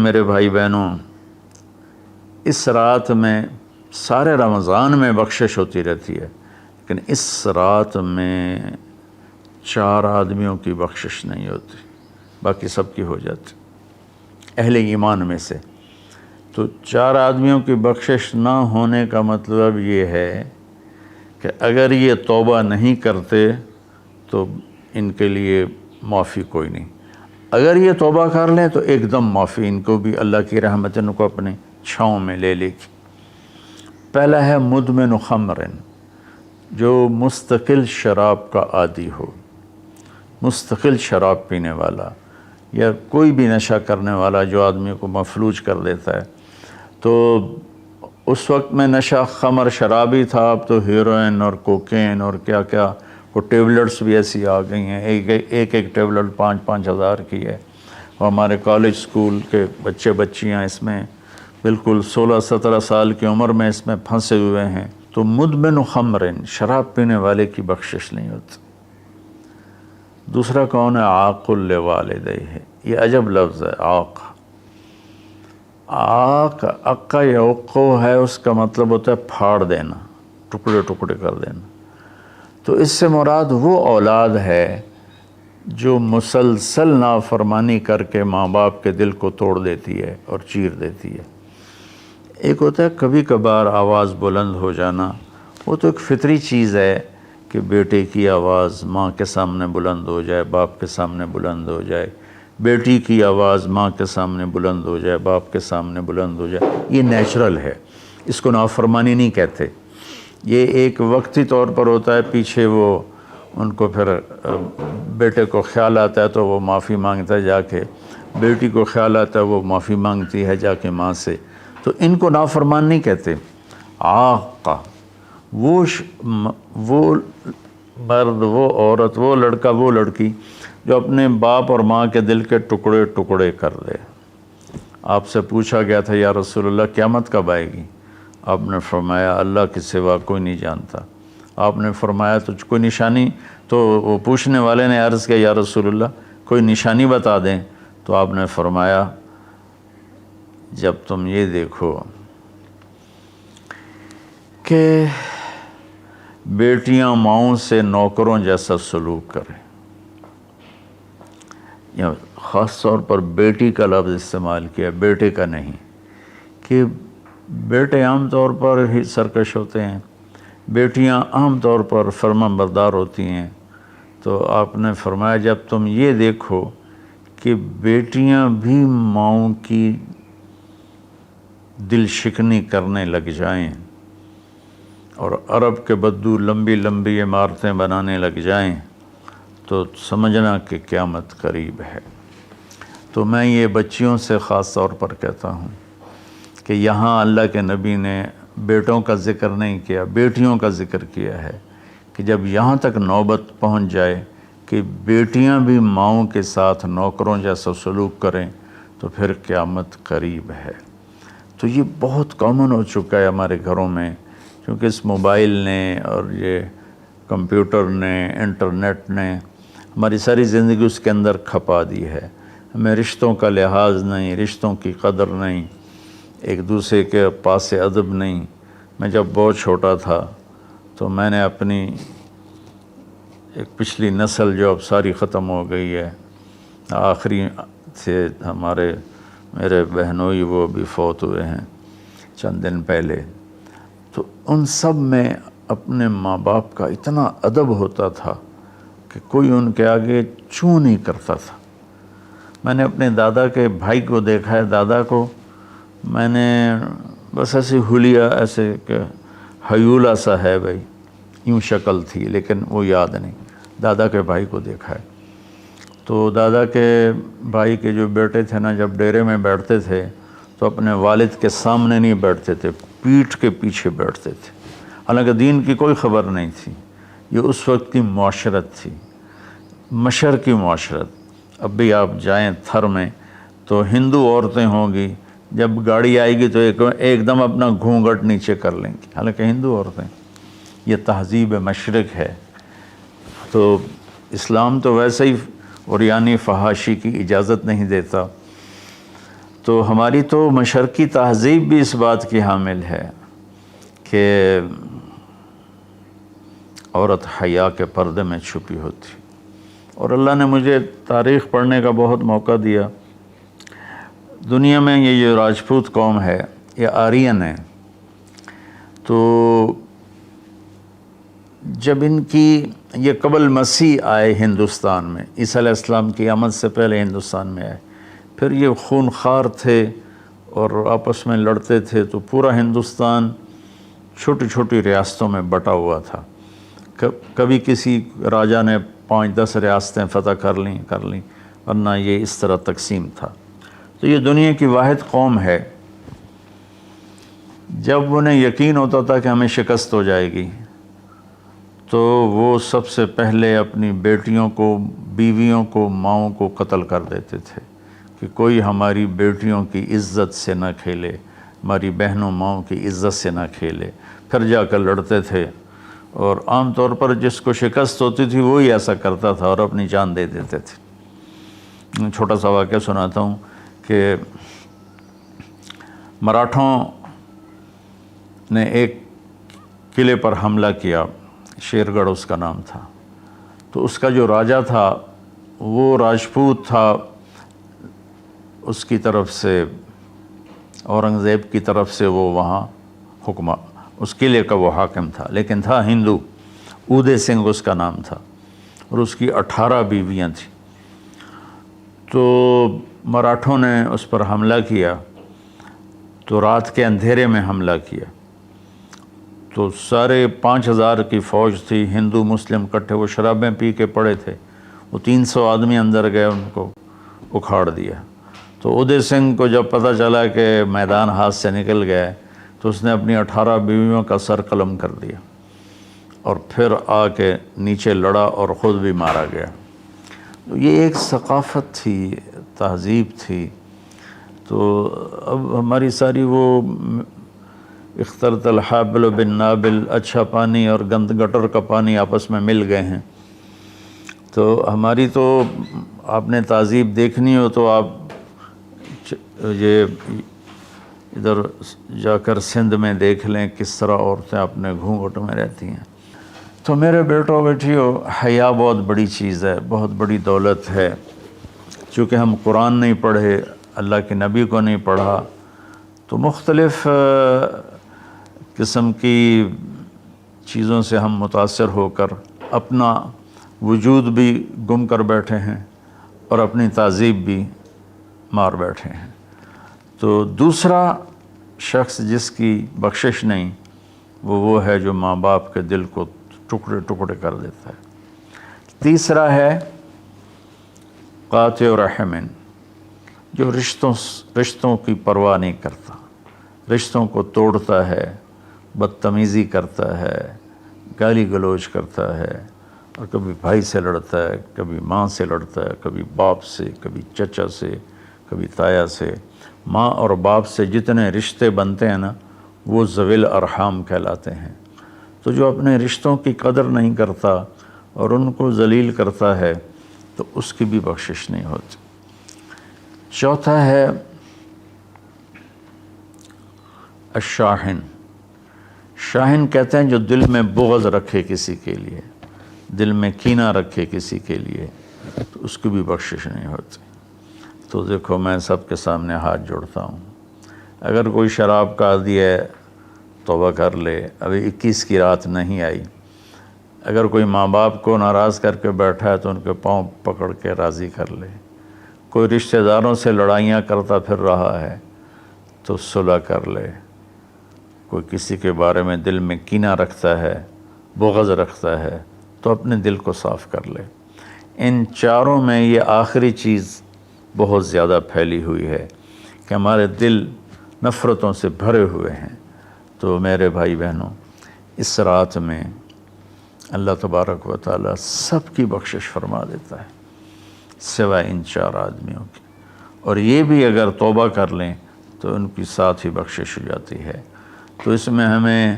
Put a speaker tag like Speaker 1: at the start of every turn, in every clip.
Speaker 1: میرے بھائی بہنوں، اس رات میں سارے رمضان میں بخشش ہوتی رہتی ہے، لیکن اس رات میں 4 آدمیوں کی بخشش نہیں ہوتی، باقی سب کی ہو جاتی اہل ایمان میں سے۔ تو 4 آدمیوں کی بخشش نہ ہونے کا مطلب یہ ہے کہ اگر یہ توبہ نہیں کرتے تو ان کے لیے معافی کوئی نہیں، اگر یہ توبہ کر لیں تو ایک دم معافی، ان کو بھی اللہ کی رحمت ان کو اپنے چھاؤں میں لے لے گی۔ پہلا ہے مدمن خمر، جو مستقل شراب کا عادی ہو، مستقل شراب پینے والا یا کوئی بھی نشہ کرنے والا جو آدمی کو مفلوج کر دیتا ہے۔ تو اس وقت میں نشہ خمر شرابی تھا، اب تو ہیروئن اور کوکین اور کیا کیا، وہ ٹیبلٹس بھی ایسی آ گئی ہیں، ایک ٹیبلٹ 5-5 ہزار کی ہے، اور ہمارے کالج سکول کے بچے بچیاں اس میں بالکل 16-17 سال کی عمر میں اس میں پھنسے ہوئے ہیں۔ تو مدمن خمرن، شراب پینے والے کی بخشش نہیں ہوتی۔ دوسرا کون ہے؟ عاق لوالدیہ، یہ عجب لفظ ہے، عاق۔ عاق، عقا یعقو ہے، اس کا مطلب ہوتا ہے پھاڑ دینا، ٹکڑے ٹکڑے کر دینا۔ تو اس سے مراد وہ اولاد ہے جو مسلسل نافرمانی کر کے ماں باپ کے دل کو توڑ دیتی ہے اور چیر دیتی ہے۔ ایک ہوتا ہے کبھی کبھار آواز بلند ہو جانا، وہ تو ایک فطری چیز ہے کہ بیٹے کی آواز ماں کے سامنے بلند ہو جائے، باپ کے سامنے بلند ہو جائے، بیٹی کی آواز ماں کے سامنے بلند ہو جائے، باپ کے سامنے بلند ہو جائے، یہ نیچرل ہے، اس کو نافرمانی نہیں کہتے۔ یہ ایک وقتی طور پر ہوتا ہے، پیچھے وہ ان کو پھر بیٹے کو خیال آتا ہے تو وہ معافی مانگتا ہے جا کے، بیٹی کو خیال آتا ہے وہ معافی مانگتی ہے جا کے ماں سے، تو ان کو نافرمان نہیں کہتے۔ عاق، وہ مرد، وہ عورت، وہ لڑکا، وہ لڑکی جو اپنے باپ اور ماں کے دل کے ٹکڑے ٹکڑے کر دے۔ آپ سے پوچھا گیا تھا یا رسول اللہ قیامت کب آئے گی؟ آپ نے فرمایا اللہ کے سوا کوئی نہیں جانتا۔ آپ نے فرمایا تو کوئی نشانی؟ تو وہ پوچھنے والے نے عرض کیا یا رسول اللہ کوئی نشانی بتا دیں، تو آپ نے فرمایا جب تم یہ دیکھو کہ بیٹیاں ماؤں سے نوکروں جیسا سلوک کریں، یا خاص طور پر بیٹی کا لفظ استعمال کیا، بیٹے کا نہیں، کہ بیٹے عام طور پر ہی سرکش ہوتے ہیں، بیٹیاں عام طور پر فرمانبردار ہوتی ہیں۔ تو آپ نے فرمایا جب تم یہ دیکھو کہ بیٹیاں بھی ماؤں کی دل شکنی کرنے لگ جائیں اور عرب کے بدو لمبی لمبی عمارتیں بنانے لگ جائیں، تو سمجھنا کہ قیامت قریب ہے۔ تو میں یہ بچیوں سے خاص طور پر کہتا ہوں کہ یہاں اللہ کے نبی نے بیٹوں کا ذکر نہیں کیا، بیٹیوں کا ذکر کیا ہے، کہ جب یہاں تک نوبت پہنچ جائے کہ بیٹیاں بھی ماؤں کے ساتھ نوکروں جیسا سلوک کریں تو پھر قیامت قریب ہے۔ تو یہ بہت کامن ہو چکا ہے ہمارے گھروں میں، کیونکہ اس موبائل نے اور یہ کمپیوٹر نے، انٹرنیٹ نے ہماری ساری زندگی اس کے اندر کھپا دی ہے۔ ہمیں رشتوں کا لحاظ نہیں، رشتوں کی قدر نہیں، ایک دوسرے کے پاس ادب نہیں۔ میں جب بہت چھوٹا تھا تو میں نے اپنی ایک پچھلی نسل جو اب ساری ختم ہو گئی ہے، آخری تھے ہمارے میرے بہنوئی، وہ بھی فوت ہوئے ہیں چند دن پہلے، تو ان سب میں اپنے ماں باپ کا اتنا ادب ہوتا تھا کہ کوئی ان کے آگے چوں نہیں کرتا تھا۔ میں نے اپنے دادا کے بھائی کو دیکھا ہے، دادا کو میں نے بس ایسے حلیہ، ایسے کہ ہیولا سا ہے بھائی، یوں شکل تھی لیکن وہ یاد نہیں، دادا کے بھائی کو دیکھا ہے۔ تو دادا کے بھائی کے جو بیٹے تھے نا، جب ڈیرے میں بیٹھتے تھے تو اپنے والد کے سامنے نہیں بیٹھتے تھے، پیٹھ کے پیچھے بیٹھتے تھے، حالانکہ دین کی کوئی خبر نہیں تھی۔ یہ اس وقت کی معاشرت تھی، مشرقی معاشرت۔ اب بھی آپ جائیں تھر میں تو ہندو عورتیں ہوں گی، جب گاڑی آئے گی تو ایک دم اپنا گھونگھٹ نیچے کر لیں گی، حالانکہ ہندو عورتیں۔ یہ تہذیب مشرق ہے۔ تو اسلام تو ویسے ہی عریانی فحاشی کی اجازت نہیں دیتا۔ تو ہماری تو مشرقی تہذیب بھی اس بات کی حامل ہے کہ عورت حیا کے پردے میں چھپی ہوتی، اور اللہ نے مجھے تاریخ پڑھنے کا بہت موقع دیا۔ دنیا میں یہ جو راجپوت قوم ہے یہ آرین ہے، تو جب ان کی یہ قبل مسیح آئے ہندوستان میں، عیسیٰ علیہ السلام کی آمد سے پہلے ہندوستان میں آئے، پھر یہ خونخوار تھے اور آپس میں لڑتے تھے، تو پورا ہندوستان چھوٹی چھوٹی ریاستوں میں بٹا ہوا تھا۔ کبھی کسی راجا نے 5-10 ریاستیں فتح کر لیں، ورنہ یہ اس طرح تقسیم تھا۔ تو یہ دنیا کی واحد قوم ہے۔ جب انہیں یقین ہوتا تھا کہ ہمیں شکست ہو جائے گی تو وہ سب سے پہلے اپنی بیٹیوں کو، بیویوں کو، ماؤں کو قتل کر دیتے تھے کہ کوئی ہماری بیٹیوں کی عزت سے نہ کھیلے، ہماری بہنوں ماؤں کی عزت سے نہ کھیلے، پھر جا کر لڑتے تھے۔ اور عام طور پر جس کو شکست ہوتی تھی وہی ایسا کرتا تھا اور اپنی جان دے دیتے تھے۔ چھوٹا سا واقعہ سناتا ہوں کہ مراٹھوں نے ایک قلعے پر حملہ کیا، شیر گڑھ اس کا نام تھا، تو اس کا جو راجا تھا وہ راجپوت تھا، اس کی طرف سے اورنگزیب کی طرف سے وہ وہاں اس قلعے کا وہ حاکم تھا، لیکن تھا ہندو، اودے سنگھ اس کا نام تھا، اور اس کی 18 بیویاں تھیں۔ تو مراٹھوں نے اس پر حملہ کیا، تو رات کے اندھیرے میں حملہ کیا، تو سارے 5000 کی فوج تھی، ہندو مسلم کٹھے، وہ شرابیں پی کے پڑے تھے، وہ 300 آدمی اندر گئے، ان کو اکھاڑ دیا۔ تو اودے سنگھ کو جب پتہ چلا کہ میدان ہاتھ سے نکل گیا تو اس نے اپنی 18 بیویوں کا سر قلم کر دیا اور پھر آ کے نیچے لڑا اور خود بھی مارا گیا۔ تو یہ ایک ثقافت تھی، تہذیب تھی۔ تو اب ہماری ساری وہ اختلط الحابل بالنابل، اچھا پانی اور گند گٹر کا پانی آپس میں مل گئے ہیں۔ تو ہماری تو آپ نے تہذیب دیکھنی ہو تو آپ یہ ادھر جا کر سندھ میں دیکھ لیں کس طرح عورتیں اپنے گھونگھٹ میں رہتی ہیں۔ تو میرے بیٹوں بیٹیوں، حیا بہت بڑی چیز ہے، بہت بڑی دولت ہے۔ چونکہ ہم قرآن نہیں پڑھے، اللہ کے نبی کو نہیں پڑھا، تو مختلف قسم کی چیزوں سے ہم متاثر ہو کر اپنا وجود بھی گم کر بیٹھے ہیں اور اپنی تہذیب بھی مار بیٹھے ہیں۔ تو دوسرا شخص جس کی بخشش نہیں وہ ہے جو ماں باپ کے دل کو ٹکڑے ٹکڑے کر دیتا ہے۔ تیسرا ہے قاطع رحم، جو رشتوں کی پرواہ نہیں کرتا، رشتوں کو توڑتا ہے، بدتمیزی کرتا ہے، گالی گلوچ کرتا ہے، اور کبھی بھائی سے لڑتا ہے، کبھی ماں سے لڑتا ہے، کبھی باپ سے، کبھی چچا سے، کبھی تایا سے۔ ماں اور باپ سے جتنے رشتے بنتے ہیں نا وہ ذوی الارحام کہلاتے ہیں۔ تو جو اپنے رشتوں کی قدر نہیں کرتا اور ان کو ذلیل کرتا ہے تو اس کی بھی بخشش نہیں ہوتی۔ چوتھا ہے الشاحن۔ شاحن کہتے ہیں جو دل میں بغض رکھے کسی کے لیے، دل میں کینہ رکھے کسی کے لیے، تو اس کی بھی بخشش نہیں ہوتی۔ تو دیکھو میں سب کے سامنے ہاتھ جوڑتا ہوں، اگر کوئی شراب کا عادی ہے توبہ کر لے، ابھی 21 کی رات نہیں آئی۔ اگر کوئی ماں باپ کو ناراض کر کے بیٹھا ہے تو ان کے پاؤں پکڑ کے راضی کر لے۔ کوئی رشتہ داروں سے لڑائیاں کرتا پھر رہا ہے تو صلح کر لے۔ کوئی کسی کے بارے میں دل میں کینہ رکھتا ہے، بغض رکھتا ہے، تو اپنے دل کو صاف کر لے۔ ان چاروں میں یہ آخری چیز بہت زیادہ پھیلی ہوئی ہے کہ ہمارے دل نفرتوں سے بھرے ہوئے ہیں۔ تو میرے بھائی بہنوں، اس رات میں اللہ تبارک و تعالیٰ سب کی بخشش فرما دیتا ہے سوائے ان 4 آدمیوں کی، اور یہ بھی اگر توبہ کر لیں تو ان کی ساتھ ہی بخشش ہو جاتی ہے۔ تو اس میں ہمیں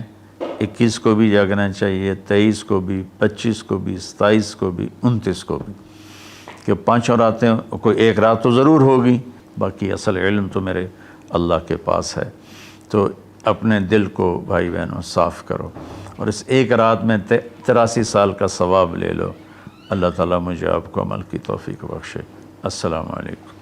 Speaker 1: 21 کو بھی جاگنا چاہیے، 23 کو بھی، 25 کو بھی، 27 کو بھی، 29 کو بھی، کہ 5 راتیں، کوئی ایک رات تو ضرور ہوگی باقی اصل علم تو میرے اللہ کے پاس ہے۔ تو اپنے دل کو بھائی بہنوں صاف کرو اور اس ایک رات میں 83 سال کا ثواب لے لو۔ اللہ تعالیٰ مجھے آپ کو عمل کی توفیق بخشے۔ السلام علیکم۔